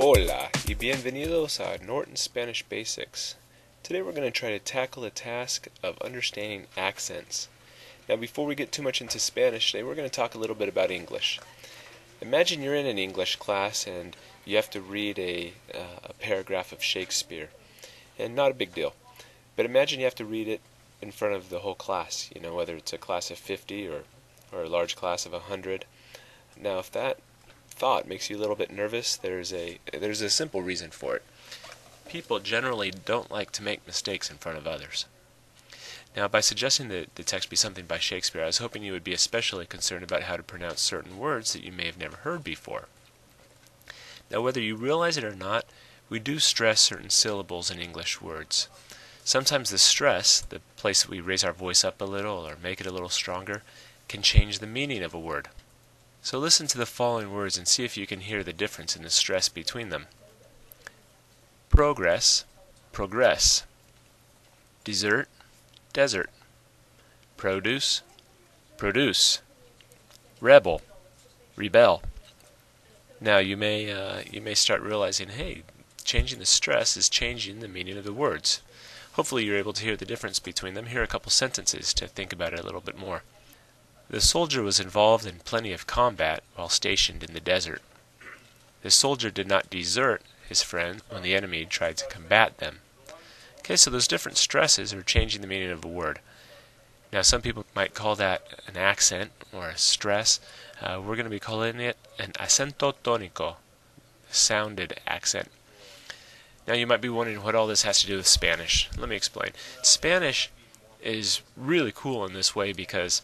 Hola y bienvenidos a Norton Spanish Basics. Today we're going to try to tackle the task of understanding accents. Now before we get too much into Spanish today, we're going to talk a little bit about English. Imagine you're in an English class and you have to read a paragraph of Shakespeare. And not a big deal. But imagine you have to read it in front of the whole class, whether it's a class of 50 or a large class of 100. Now if that thought makes you a little bit nervous, there's a simple reason for it. People generally don't like to make mistakes in front of others. Now, by suggesting that the text be something by Shakespeare, I was hoping you would be especially concerned about how to pronounce certain words that you may have never heard before. Now, whether you realize it or not, we do stress certain syllables in English words. Sometimes the stress, the place that we raise our voice up a little or make it a little stronger, can change the meaning of a word. So listen to the following words and see if you can hear the difference in the stress between them. Progress, progress. Dessert, desert. Produce, produce. Rebel, rebel. Now you may start realizing, hey, changing the stress is changing the meaning of the words. Hopefully you're able to hear the difference between them. Here are a couple sentences to think about it a little bit more. The soldier was involved in plenty of combat while stationed in the desert. The soldier did not desert his friend when the enemy tried to combat them. Okay, so those different stresses are changing the meaning of a word. Now some people might call that an accent or a stress. We're going to be calling it an acento tónico, sounded accent. Now you might be wondering what all this has to do with Spanish. Let me explain. Spanish is really cool in this way because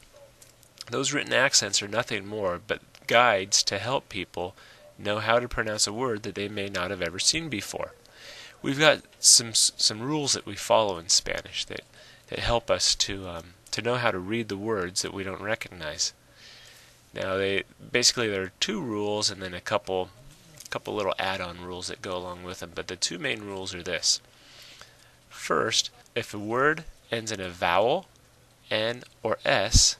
those written accents are nothing more but guides to help people know how to pronounce a word that they may not have ever seen before. We've got some rules that we follow in Spanish that help us to know how to read the words that we don't recognize. Now there are two rules and then a couple little add-on rules that go along with them, but the two main rules are this. First, if a word ends in a vowel, N or S,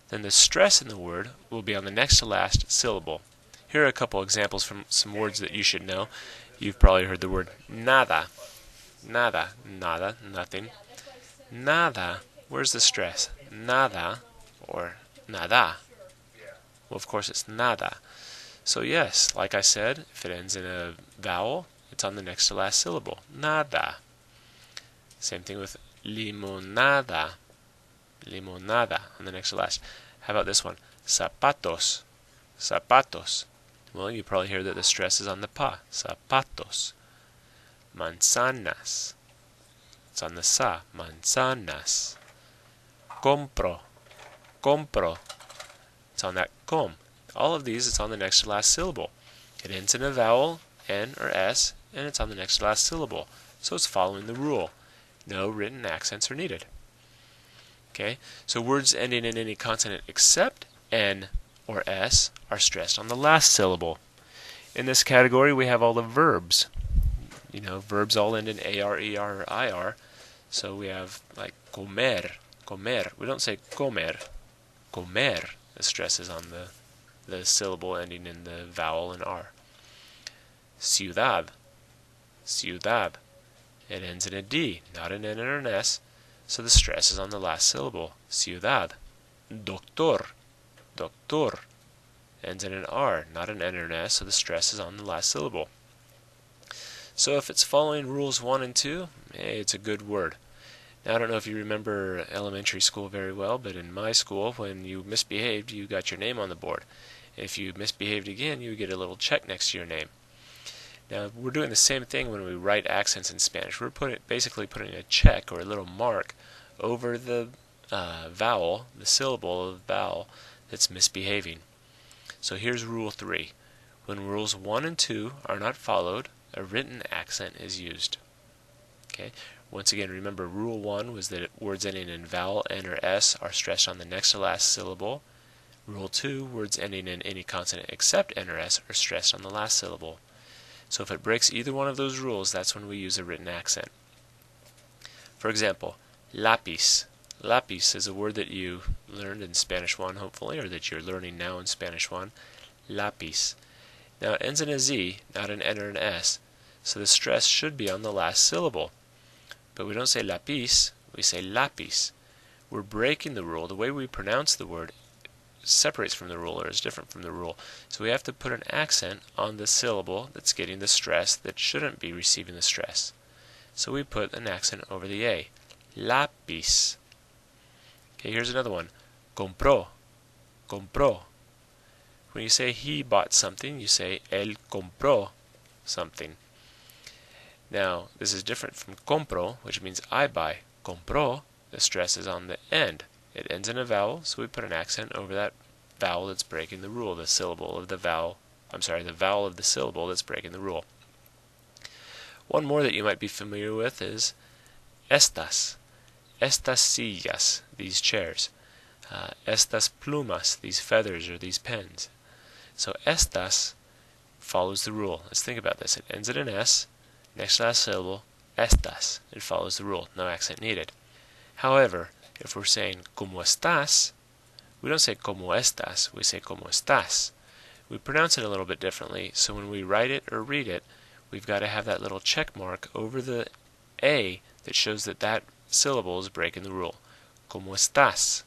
then the stress in the word will be on the next to last syllable. Here are a couple examples from some words that you should know. You've probably heard the word nada. Nada, nada, nothing. Nada, where's the stress? Nada or nada. Well, of course it's nada. So yes, like I said, if it ends in a vowel, it's on the next to last syllable. Nada. Same thing with limonada. Limonada on the next to last. How about this one? Zapatos. Zapatos. Well, you probably hear that the stress is on the pa. Zapatos. Manzanas. It's on the sa. Manzanas. Compro. Compro. It's on that com. All of these, it's on the next to last syllable. It ends in a vowel, N or S, and it's on the next to last syllable. So it's following the rule. No written accents are needed. Okay, so words ending in any consonant except N or S are stressed on the last syllable. In this category, we have all the verbs. Verbs all end in AR, ER, or IR. So we have like comer, comer. We don't say comer, comer. The stress is on the syllable ending in the vowel and R. Ciudad, ciudad. It ends in a D, not an N or an S. So the stress is on the last syllable. Ciudad. Doctor. Doctor. Ends in an R, not an N or an S, so the stress is on the last syllable. So if it's following rules 1 and 2, hey, it's a good word. Now I don't know if you remember elementary school very well, but in my school, when you misbehaved, you got your name on the board. If you misbehaved again, you would get a little check next to your name. Now, we're doing the same thing when we write accents in Spanish. We're basically putting a check or a little mark over the vowel, the syllable of the vowel that's misbehaving. So here's rule 3. When rules 1 and 2 are not followed, a written accent is used. Okay. Once again, remember rule 1 was that words ending in vowel, N or S are stressed on the next to last syllable. Rule 2, words ending in any consonant except N or S are stressed on the last syllable. So if it breaks either one of those rules, that's when we use a written accent. For example, lápiz. Lápiz is a word that you learned in Spanish 1, hopefully, or that you're learning now in Spanish 1. Lápiz. Now it ends in a Z, not an N or an S, so the stress should be on the last syllable. But we don't say lapis, we say lapis. We're breaking the rule. The way we pronounce the word separates from the rule or is different from the rule. So we have to put an accent on the syllable that's getting the stress that shouldn't be receiving the stress. So we put an accent over the A. Lapis. Okay, here's another one. Compró. Compró. When you say he bought something, you say él compró something. Now, this is different from compro, which means I buy. Compró, the stress is on the end. It ends in a vowel, so we put an accent over that vowel that's breaking the rule, the syllable of the vowel, the vowel of the syllable that's breaking the rule. One more that you might be familiar with is estas. Estas sillas, these chairs. Estas plumas, these feathers or these pens. So estas follows the rule. Let's think about this. It ends in an S, next last syllable, estas. It follows the rule, no accent needed. However, if we're saying como estás, we don't say como estas, we say como estás. We pronounce it a little bit differently, so when we write it or read it, we've got to have that little check mark over the A that shows that that syllable is breaking the rule. Como estás.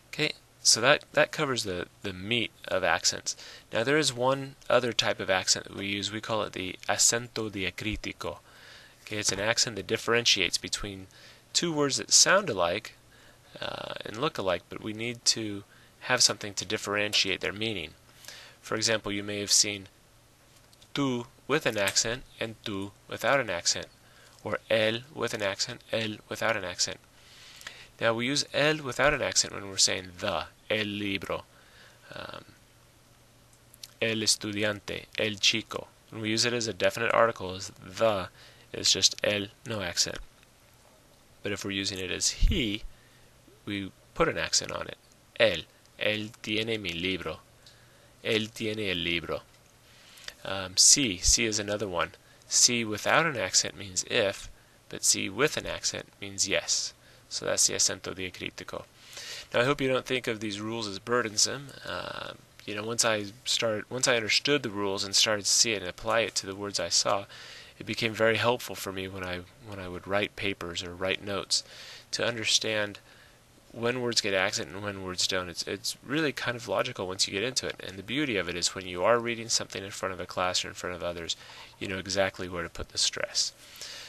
Okay, so that covers the meat of accents. Now there is one other type of accent that we use. We call it the acento diacrítico. Okay, it's an accent that differentiates between two words that sound alike and look alike, but we need to have something to differentiate their meaning. For example, you may have seen tú with an accent and tú without an accent, or él with an accent, él without an accent. Now we use el without an accent when we're saying the, el libro, el estudiante, el chico. When we use it as a definite article as the, it's just el, no accent. But if we're using it as he, we put an accent on it. Él tiene mi libro. Él tiene el libro. Sí is another one. Sí without an accent means if, but sí with an accent means yes. So that's the acento diacrítico. Now I hope you don't think of these rules as burdensome. Once I understood the rules and started to see it and apply it to the words I saw, it became very helpful for me when I would write papers or write notes to understand when words get accent and when words don't. It's really kind of logical once you get into it. And the beauty of it is when you are reading something in front of a class or in front of others, you know exactly where to put the stress.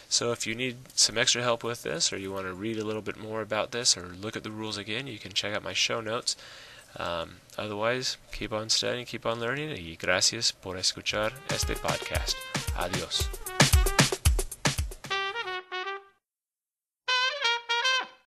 So if you need some extra help with this, or you want to read a little bit more about this, or look at the rules again, you can check out my show notes. Otherwise, keep on studying, keep on learning, y gracias por escuchar este podcast. Adiós.